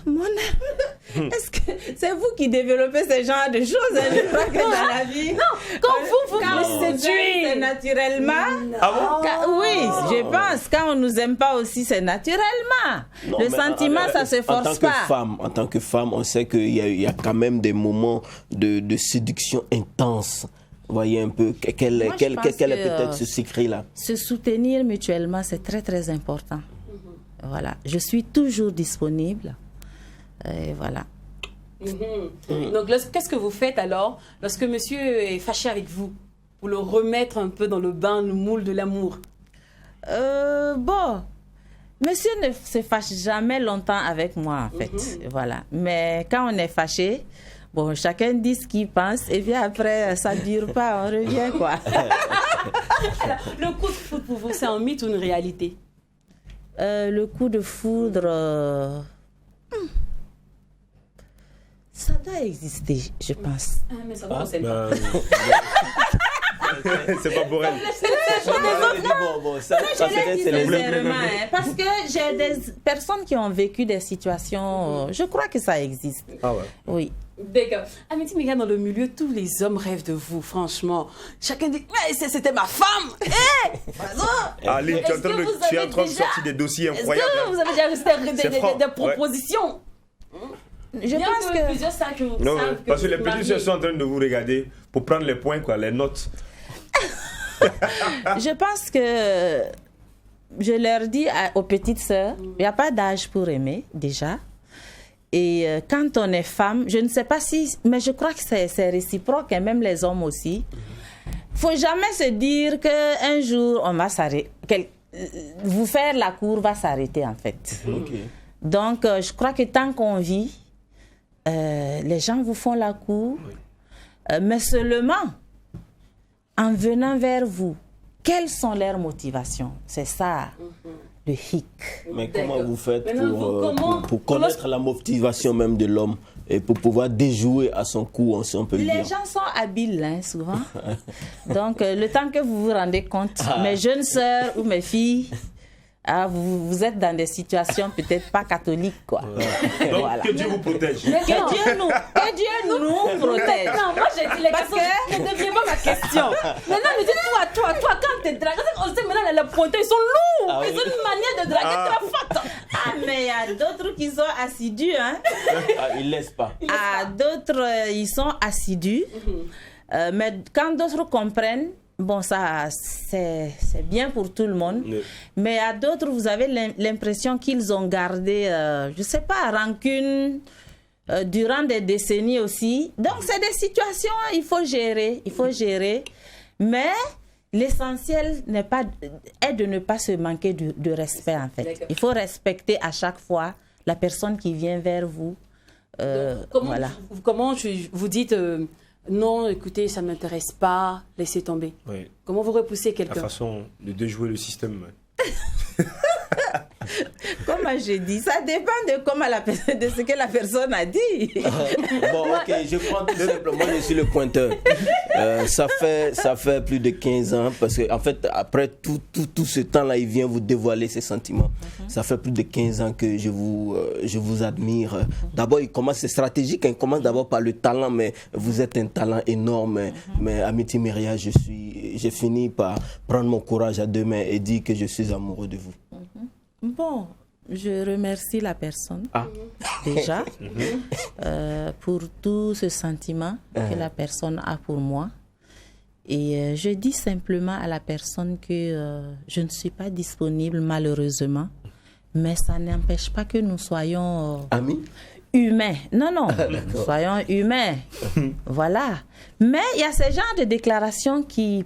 Mon âme, est-ce que c'est vous qui développez ce genre de choses? Hein? Je crois que dans la vie. Non, quand vous Quand me on vous aime, c'est séduisez. naturellement. Ah bon? Oui, je pense. Quand on nous aime pas aussi, c'est naturellement. Non, Le mais sentiment, ça se force pas. En tant que femme, on sait qu'il y a quand même des moments de séduction intense. Vous voyez un peu quel Moi, je est pense peut-être que, ce secret-là. Se soutenir mutuellement, c'est très, très important. Voilà. Je suis toujours disponible. Et voilà. Donc, qu'est-ce que vous faites alors lorsque monsieur est fâché avec vous pour le remettre un peu dans le bain, le moule de l'amour? Bon, monsieur ne se fâche jamais longtemps avec moi, en fait. Voilà. Mais quand on est fâché, bon, chacun dit ce qu'il pense, et puis après, ça ne dure pas, on revient, quoi. Alors, le coup de foudre pour vous, c'est un mythe ou une réalité? Le coup de foudre, ça doit exister, je pense. Ah, mais ça ne concerne pas. C'est pas pour elle. Ça peut-être c'est les Sincèrement, hein, parce que j'ai des personnes qui ont vécu des situations, je crois que ça existe. Ah ouais. Oui. D'accord. Amity Myriam, dans le milieu, tous les hommes rêvent de vous, franchement. Chacun dit, mais c'était ma femme. Ali, tu es en train de, tu es en train de sortir des dossiers Est-ce incroyables. que vous avez déjà reçu C'est franc, des propositions? Je Bien pense que plusieurs savent que vous Non, savent parce que les vous petits mariez. sont en train de vous regarder pour prendre les points, quoi, les notes. je pense que je leur dis aux petites sœurs, il n'y a pas d'âge pour aimer, déjà. Et quand on est femme, je ne sais pas si, mais je crois que c'est réciproque, et même les hommes aussi. Faut jamais se dire qu'un jour, on va s'arrêter. Vous faire la cour va s'arrêter, en fait. Ok. Donc, je crois que tant qu'on vit, les gens vous font la cour, mais seulement en venant vers vous. Quelles sont leurs motivations? C'est ça, le hic. Mais D'accord. comment vous faites Maintenant, comment- pour connaître la motivation même de l'homme et pour pouvoir déjouer à son coup, si on peut le Les dire? gens sont habiles, hein, souvent. Donc, le temps que vous vous rendez compte, mes jeunes sœurs ou mes filles, vous êtes dans des situations peut-être pas catholiques, quoi. Donc, Voilà. que Dieu vous protège. Que Dieu nous protège. Non, moi j'ai dit les Parce questions, que- ne deviens pas ma question. Maintenant, me dites toi, quand t'es dragué, on sait maintenant les pointeurs, ils sont lourds. Ah Ils oui. ont une manière de draguer très forte. Ah, mais il y a d'autres qui sont assidus, hein. Ah, il laisse pas. Ah, d'autres, ils sont assidus. Mais quand d'autres comprennent, bon, ça, c'est bien pour tout le monde. Oui. Mais à d'autres, vous avez l'impression qu'ils ont gardé, je sais pas, rancune durant des décennies aussi. Donc, c'est des situations, il faut gérer. Mais l'essentiel est de ne pas se manquer de respect, en fait. D'accord. Il faut respecter à chaque fois la personne qui vient vers vous. Comment vous dites non, écoutez, ça ne m'intéresse pas, laissez tomber. Oui. Comment vous repoussez La quelqu'un? façon de déjouer le système. Comme j'ai dit, ça dépend de ce que la personne a dit. Bon, ok, je prends tout simplement, moi je suis le pointeur. Ça fait plus de 15 ans, parce que en fait, après tout ce temps-là, il vient vous dévoiler ses sentiments. Ça fait plus de 15 ans que je vous admire. D'abord, c'est stratégique, il commence d'abord par le talent, mais vous êtes un talent énorme. Mais Amity Myriam, j'ai fini par prendre mon courage à deux mains et dire que je suis amoureux de vous. Bon, je remercie la personne déjà pour tout ce sentiment que la personne a pour moi. Et je dis simplement à la personne que je ne suis pas disponible malheureusement, mais ça n'empêche pas que nous soyons Amis? humains. Non, non, soyons humains. Voilà. Mais il y a ce genre de déclarations qui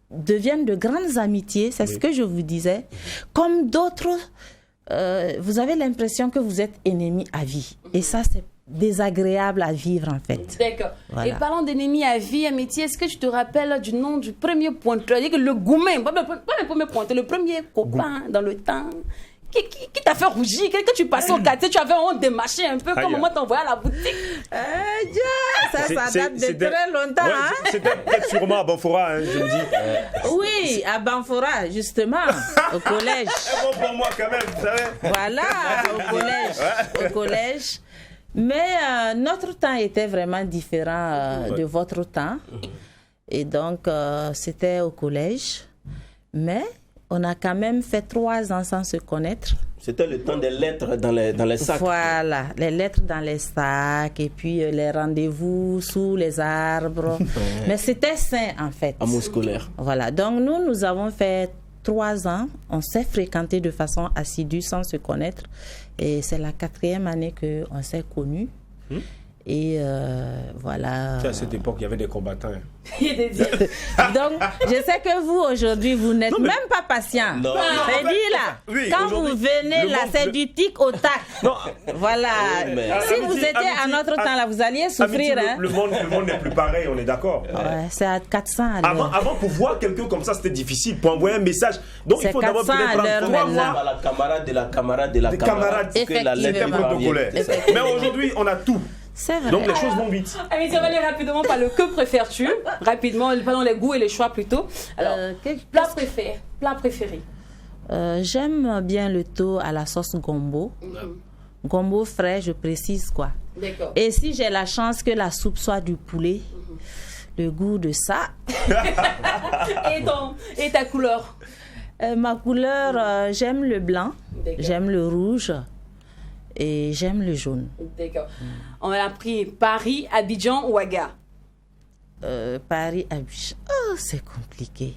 deviennent de grandes amitiés, c'est ce que je vous disais. Comme d'autres, vous avez l'impression que vous êtes ennemis à vie. Et ça, c'est désagréable à vivre, en fait. D'accord. Voilà. Et parlant d'ennemis à vie, amitié, est-ce que tu te rappelles du nom du premier pointeur? C'est-à-dire que le goumen, pas le premier pointeur, le premier copain dans le temps. Qui t'a fait rougir, que tu passais au quartier, tu avais honte de marcher un peu, comme moi t'envoyais à la boutique. Ça date de très longtemps. Ouais, Hein? c'était peut-être sûrement à Banfora, hein, je me dis. Oui, à Banfora, justement, au collège. C'est bon pour moi quand même, vous savez. Voilà, au collège. Mais notre temps était vraiment différent de votre temps. Et donc, c'était au collège. Mais on a quand même fait 3 ans sans se connaître. C'était le temps des lettres dans les sacs. Voilà, les lettres dans les sacs et puis les rendez-vous sous les arbres. Mais c'était sain, en fait. Amour scolaire. Voilà, donc nous avons fait 3 ans. On s'est fréquenté de façon assidue sans se connaître. Et c'est la 4e année qu'on s'est connus. Et voilà. À cette époque, il y avait des combattants. Donc, je sais que vous, aujourd'hui, vous n'êtes même pas patient. Non. C'est dit là. Oui, quand vous aujourd'hui, venez là, c'est du tic au tac. Non. Voilà. Oui, mais- Si vous étiez à notre temps là, vous alliez souffrir. Amitié, Hein? le monde n'est plus pareil, on est d'accord. Ouais, c'est à 400 à l'heure. Avant, pour voir quelqu'un comme ça, c'était difficile. Pour envoyer un message. Donc, il C'est faut d'abord 400 à peut-être l'heure prendre 3 maintenant. mois. La camarade de la camarade de la Des camarade. camarades. Pour que la lettre C'était Effectivement. protocolaire. Effectivement. Mais aujourd'hui, on a tout. C'est vrai. Donc, les choses vont vite. Amitié, on va aller rapidement par le que préfères-tu? Rapidement, pardon, les goûts et les choix plutôt. Alors, plat préféré. J'aime bien le thon à la sauce gombo. Gombo frais, je précise quoi. D'accord. Et si j'ai la chance que la soupe soit du poulet, le goût de ça. Et ta couleur? Ma couleur, j'aime le blanc, D'accord. j'aime le rouge et j'aime le jaune. D'accord. On a pris Paris, Abidjan ou Ouaga? Paris, Abidjan. Oh, c'est compliqué.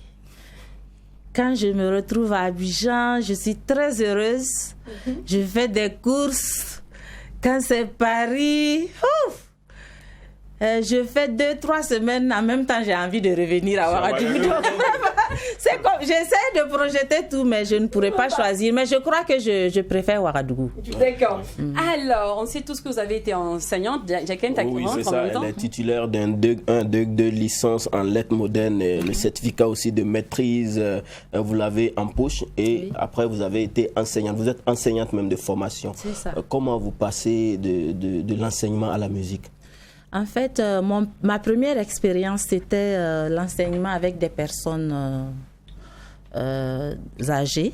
Quand je me retrouve à Abidjan, je suis très heureuse. Je fais des courses. Quand c'est Paris, ouf, je fais 2-3 semaines. En même temps, j'ai envie de revenir à Ouagadougou. C'est comme, j'essaie de projeter tout, mais je ne pourrais pas choisir. Mais je crois que je préfère Ouagadougou. D'accord. Alors, on sait tous que vous avez été enseignante. Jacqueline, t'as Oui, c'est ça. combien de temps? Elle est titulaire d'un DEC de licence en lettres modernes. Et le certificat aussi de maîtrise, vous l'avez en poche. Et après, vous avez été enseignante. Vous êtes enseignante même de formation. C'est ça. Comment vous passez de l'enseignement à la musique? En fait, ma première expérience, c'était l'enseignement avec des personnes âgées.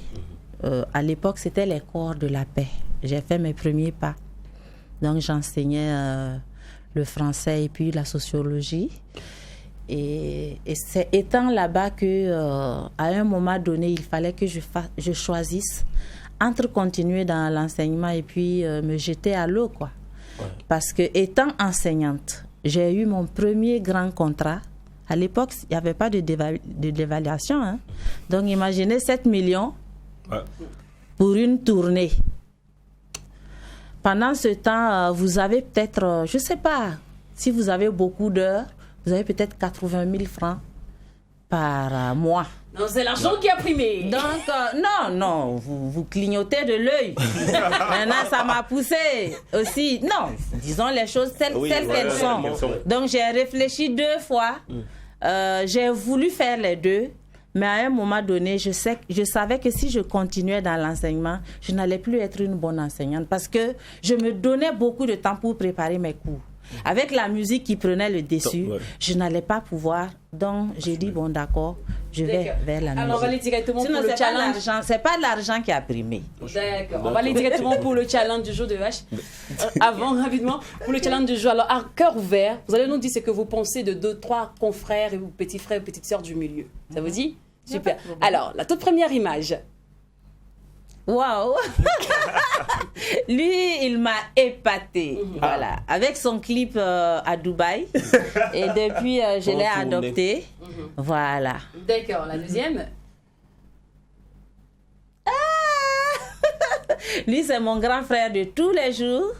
À l'époque, c'était les corps de la paix. J'ai fait mes premiers pas. Donc, j'enseignais le français et puis la sociologie. Et c'est étant là-bas que, à un moment donné, il fallait que je choisisse entre continuer dans l'enseignement et puis me jeter à l'eau, quoi. Parce que étant enseignante, j'ai eu mon premier grand contrat. À l'époque, il n'y avait pas de dévaluation. Hein? Donc, imaginez 7 millions pour une tournée. Pendant ce temps, vous avez peut-être, je ne sais pas, si vous avez beaucoup d'heures, vous avez peut-être 80 000 francs par mois. Non, c'est l'argent qui a primé. Donc, non, vous clignotez de l'œil. Maintenant, ça m'a poussé aussi. Non, disons les choses telles qu'elles sont. Donc, j'ai réfléchi 2 fois. J'ai voulu faire les deux. Mais à un moment donné, je savais que si je continuais dans l'enseignement, je n'allais plus être une bonne enseignante parce que je me donnais beaucoup de temps pour préparer mes cours. Avec la musique qui prenait le dessus, je n'allais pas pouvoir. Donc, j'ai dit, bon, d'accord, je vais vers la musique. Alors, on va aller directement Sinon, pour le challenge. C'est pas l'argent qui a primé. D'accord. On va aller directement pour le challenge du jour de H. Avant, rapidement, pour le challenge du jour. Alors, à cœur ouvert, vous allez nous dire ce que vous pensez de 2-3 confrères ou petits frères ou petites sœurs du milieu. Ça vous dit? Super. Alors, la toute première image. Waouh! Lui, il m'a épaté. Voilà. Avec son clip à Dubaï. Et depuis, je l'ai adopté. Voilà. D'accord. La deuxième. Lui, c'est mon grand frère de tous les jours.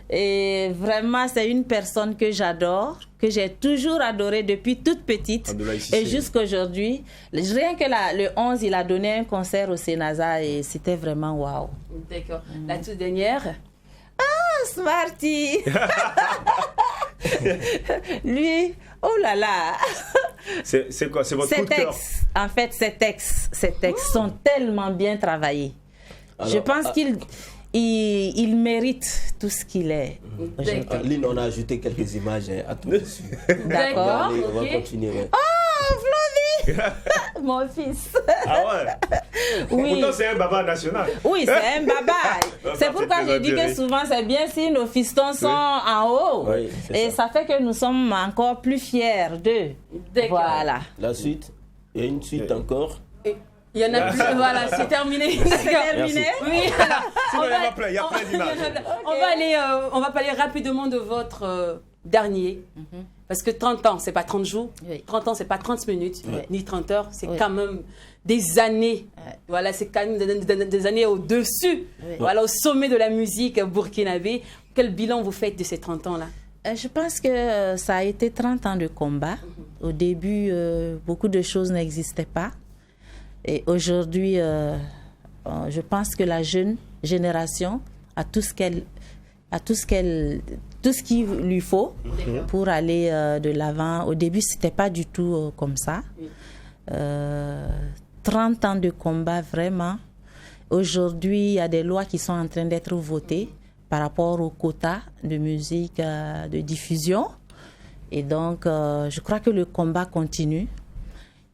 Et vraiment, c'est une personne que j'adore, que j'ai toujours adorée depuis toute petite. Et jusqu'à aujourd'hui. Rien que le 11, il a donné un concert au Sénasa et c'était vraiment waouh. D'accord. La toute dernière. Ah, Smarty. Lui, oh là là. C'est quoi? C'est votre coup de cœur? En fait, ces textes sont tellement bien travaillés. Alors, je pense qu'il mérite tout ce qu'il est. Lynn, on a ajouté quelques images à tout dessus. D'accord. On va continuer. Ouais. Oh, Flovie. Mon fils. Ah ouais? Oui. Pourtant, c'est un baba national. Oui, c'est un baba. C'est pourquoi je dis que souvent, c'est bien si nos fistons sont en haut. Oui, et ça fait que nous sommes encore plus fiers d'eux. Voilà. La suite, il y a une suite encore. Il y en a plus, voilà, c'est terminé. C'est terminé. Oui, voilà. Il y a plein d'images. On va parler rapidement de votre dernier. Parce que 30 ans, c'est pas 30 jours. Oui. 30 ans, c'est pas 30 minutes, ni 30 heures. C'est Oui. quand même des années. Voilà, c'est quand même des années au-dessus. Oui. Voilà, au sommet de la musique burkinabé. Quel bilan vous faites de ces 30 ans-là? Je pense que ça a été 30 ans de combat. Au début, beaucoup de choses n'existaient pas. Et aujourd'hui, je pense que la jeune génération a tout ce qu'il lui faut pour aller de l'avant. Au début, c'était pas du tout comme ça. 30 ans de combat, vraiment. Aujourd'hui, il y a des lois qui sont en train d'être votées par rapport aux quotas de musique de diffusion. Et donc, je crois que le combat continue.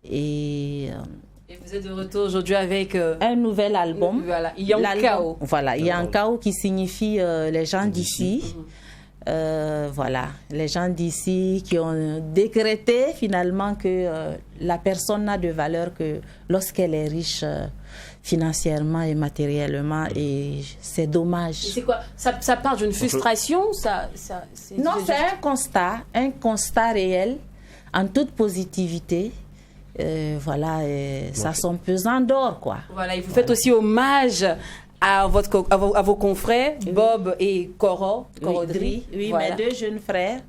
Et vous êtes de retour aujourd'hui avec un nouvel album. Voilà, Yankao. Voilà, Yankao qui signifie les gens d'ici. Voilà, les gens d'ici qui ont décrété finalement que la personne n'a de valeur que lorsqu'elle est riche financièrement et matériellement. Et c'est dommage. C'est quoi? Ça part d'une frustration? Non, c'est un constat réel en toute positivité. Voilà, ça son pesant d'or, quoi. Voilà, et vous faites aussi hommage à vos confrères, Bob et Korodri. Oui, voilà. Mes deux jeunes frères,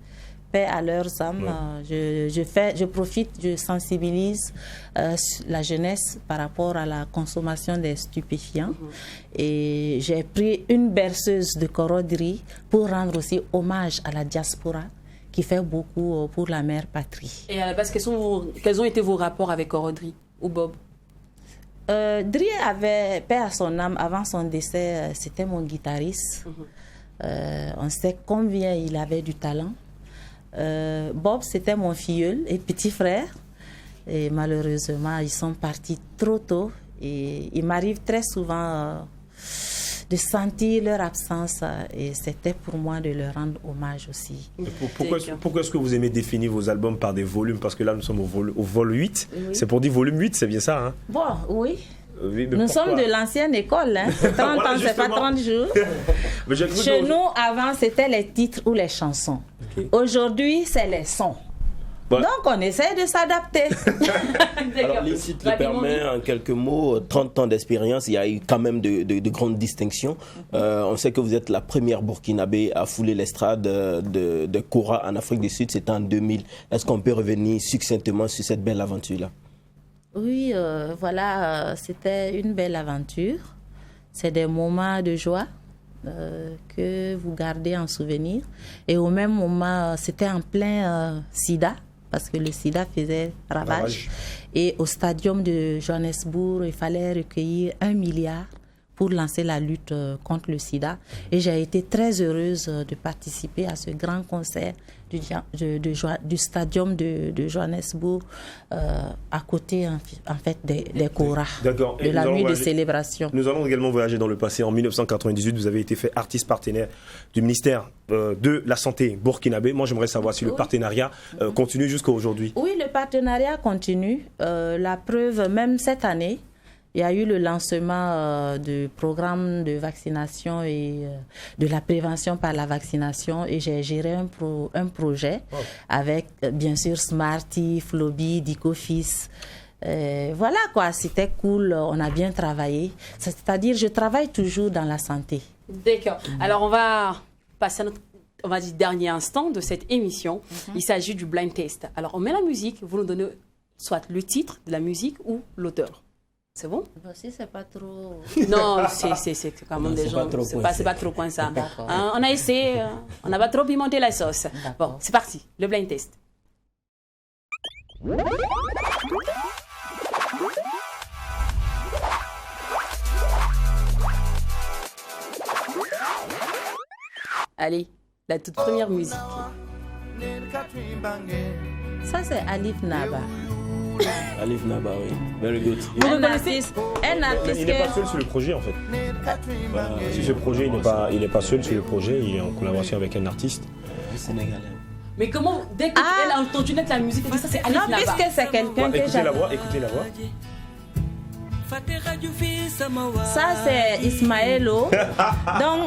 paix à leurs âmes. Je profite, je sensibilise la jeunesse par rapport à la consommation des stupéfiants. Et j'ai pris une berceuse de Korodri pour rendre aussi hommage à la diaspora, qui fait beaucoup pour la mère patrie. Et à la base, quels ont été vos rapports avec Korodri ou Bob? Dri avait, paix à son âme, avant son décès, c'était mon guitariste. On sait combien il avait du talent. Bob, c'était mon filleul et petit frère. Et malheureusement, ils sont partis trop tôt. Et il m'arrive très souvent de sentir leur absence et c'était pour moi de leur rendre hommage aussi. Pourquoi est-ce que vous aimez définir vos albums par des volumes? Parce que là, nous sommes au vol 8. Oui. C'est pour dire volume 8, c'est bien ça, hein? Bon, oui. Oui, nous sommes de l'ancienne école. Hein. 30 voilà, ans, c'est pas 30 jours. Chez nous, avant, c'était les titres ou les chansons. Okay. Aujourd'hui, c'est les sons. Ouais. Donc, on essaie de s'adapter. Alors, les sites le permet, en quelques mots, 30 ans d'expérience, il y a eu quand même de grandes distinctions. On sait que vous êtes la première burkinabé à fouler l'estrade de Kora en Afrique du Sud, c'était en 2000. Est-ce qu'on peut revenir succinctement sur cette belle aventure-là? Oui, voilà, c'était une belle aventure. C'est des moments de joie que vous gardez en souvenir. Et au même moment, c'était en plein sida, parce que le sida faisait ravage. Et au stadium de Johannesburg, il fallait recueillir 1 milliard pour lancer la lutte contre le sida. Et j'ai été très heureuse de participer à ce grand concert du stadium de Johannesburg, à côté en fait des Kora, de la nuit de célébration. Nous allons également voyager dans le passé. En 1998, vous avez été fait artiste partenaire du ministère de la Santé burkinabé. Moi, j'aimerais savoir si le partenariat continue jusqu'à aujourd'hui. Oui, le partenariat continue. La preuve, même cette année, il y a eu le lancement du programme de vaccination et de la prévention par la vaccination et j'ai géré un projet avec bien sûr Smarty, Floby, Dicofis, Voilà quoi, c'était cool, on a bien travaillé. C'est-à-dire, je travaille toujours dans la santé. D'accord. Alors, on va passer à notre dernier instant de cette émission. Il s'agit du blind test. Alors, on met la musique, vous nous donnez soit le titre de la musique ou l'auteur. C'est bon? Si c'est pas trop... Non, c'est quand même des gens... C'est pas trop coin ça. Hein, on a essayé, on n'a pas trop pimenté la sauce. Bon, c'est parti, le blind test. Allez, la toute première musique. Ça, c'est Alif Naba. Alif Naba, oui. Very good. Un artiste Il n'est pas seul sur le projet en fait. Si ce projet, il n'est pas seul sur le projet, il est en collaboration avec un artiste. Sénégalais. Mais comment, dès qu'elle a entendu naître la musique, elle dit ça c'est Alif Non, Naba. puisque c'est quelqu'un que Écoutez la voix, écoutez la voix. Ça, c'est Ismaëlo. Donc,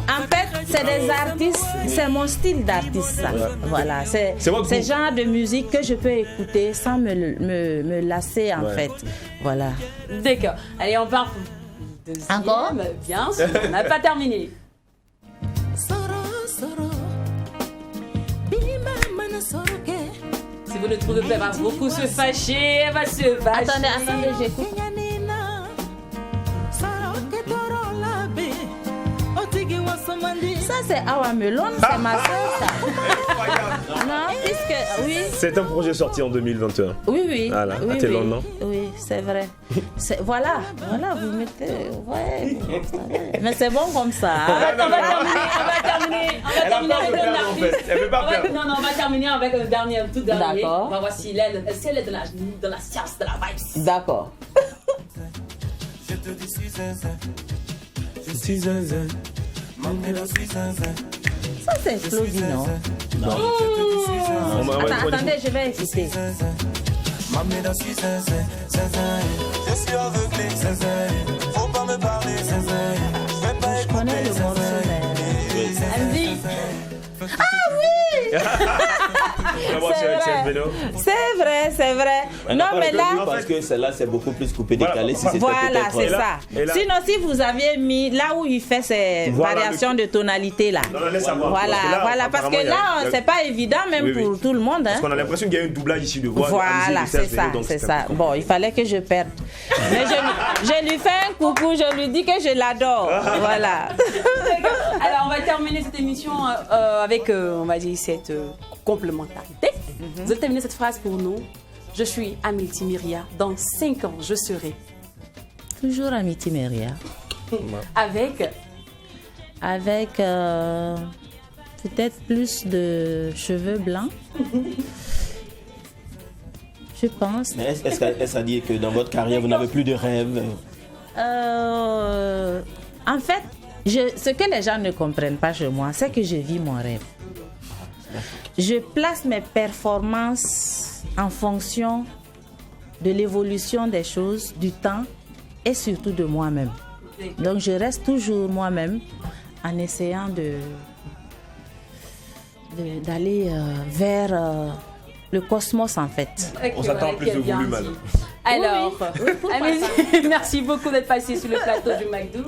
en fait, c'est des artistes, c'est mon style d'artiste, ça. Voilà, c'est ce genre de musique que je peux écouter sans me lasser, en fait. Voilà. D'accord. Allez, on part. Deuxième. Encore? Bien sûr, on n'a pas terminé. Si vous ne trouvez pas, elle va beaucoup se fâcher, elle va se fâcher. Attendez, j'écoute. Ça, c'est Awa Melon, c'est ma soeur, ça. Non, puisque, oui. C'est un projet sorti en 2021. Oui. Voilà, oui, à tes lendemains. Oui, c'est vrai. Voilà, vous mettez. Ouais, mais c'est bon comme ça. On va terminer avec un artiste. Elle veut pas perdre. Non, on va terminer avec un tout dernier. D'accord. On va voir si elle est dans la science de la vibe. D'accord. Je te dis suis zinzin. Je suis zinzin. Ça, c'est Flody, non? Attendez, je vais écouter. Mameda suis zinzin, zinzin. Je suis aveuglé, zinzin. Faut pas me parler, zinzin. Je vais pas Je connais le morceau, mais... Elle dit. Ah oui! C'est vrai. Non, mais là... Parce que celle-là, c'est beaucoup plus coupé décalé. Si c'était Voilà, peut-être- c'est ça. là- Sinon, si vous aviez mis là où il fait ses Voilà, variations de tonalité, là. Non, laisse savoir. Voilà, parce que là, c'est pas évident même Oui, oui. pour tout le monde. Hein. Parce qu'on a l'impression qu'il y a un doublage ici de voix. Voilà, c'est ça. Bon, il fallait que je perde. Mais je lui fais un coucou, je lui dis que je l'adore. Voilà. Alors, on va terminer cette émission avec, on va dire, cette complémentarité. Vous allez terminer cette phrase pour nous. Je suis Amity Myria. Dans 5 ans, je serai Toujours Amity Myria. avec Peut-être plus de cheveux blancs. Je pense. Mais est-ce à dire que dans votre carrière, vous n'avez plus de rêves? En fait, ce que les gens ne comprennent pas chez moi, c'est que je vis mon rêve. Je place mes performances en fonction de l'évolution des choses, du temps et surtout de moi-même. Donc je reste toujours moi-même en essayant d'aller vers le cosmos en fait. On s'attend à plus de volume, alors. Alors, Oui, Amity, merci beaucoup d'être passé sur le plateau du Mac 12.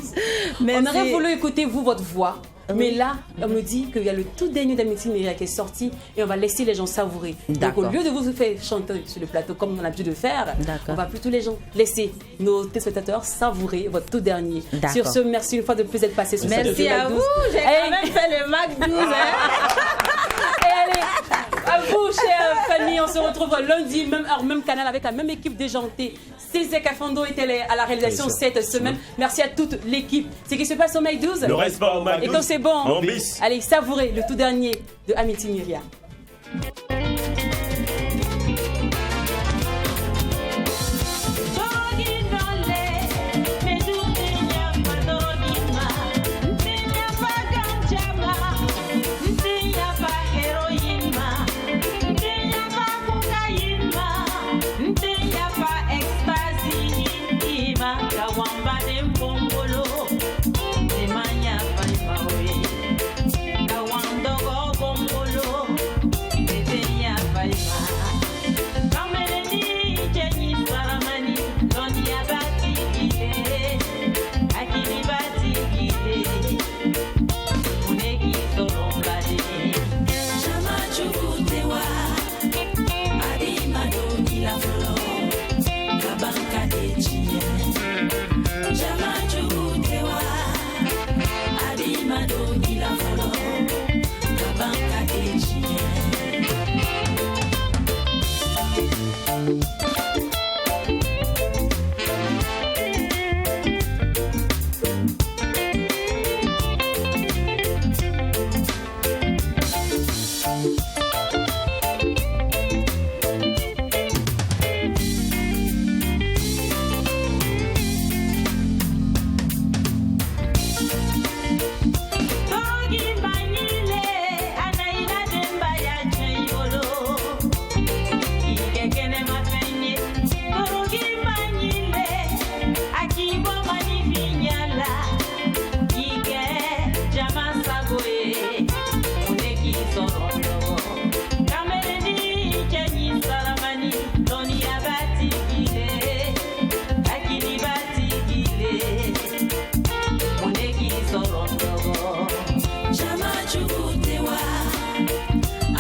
Merci. On aurait voulu écouter votre voix. Mais là, on me dit qu'il y a le tout dernier d'Amity Myria qui est sorti et on va laisser les gens savourer. Donc D'accord. au lieu de vous faire chanter sur le plateau comme on a l'habitude de faire, D'accord. on va plutôt les gens laisser nos téléspectateurs savourer votre tout dernier. D'accord. Sur ce, merci une fois de plus d'être passé sur le plateau du Merci Mac à 12. vous, j'ai Et- quand même fait le Mac 12. Et allez, à vous, chère famille, on se retrouve lundi, même heure, même canal, avec la même équipe déjantée. Cézé Kafando était à la réalisation cette semaine. Merci à toute l'équipe. C'est ce qui se passe au Mac 12. Le reste pas au Mac Et 12. quand c'est bon, En bis. allez savourer le tout dernier de Amity Myria. Kawamdogo bombolo doni la folo Kabanka ejie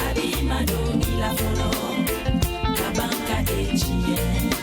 Abima doni la folo Kabanka ejie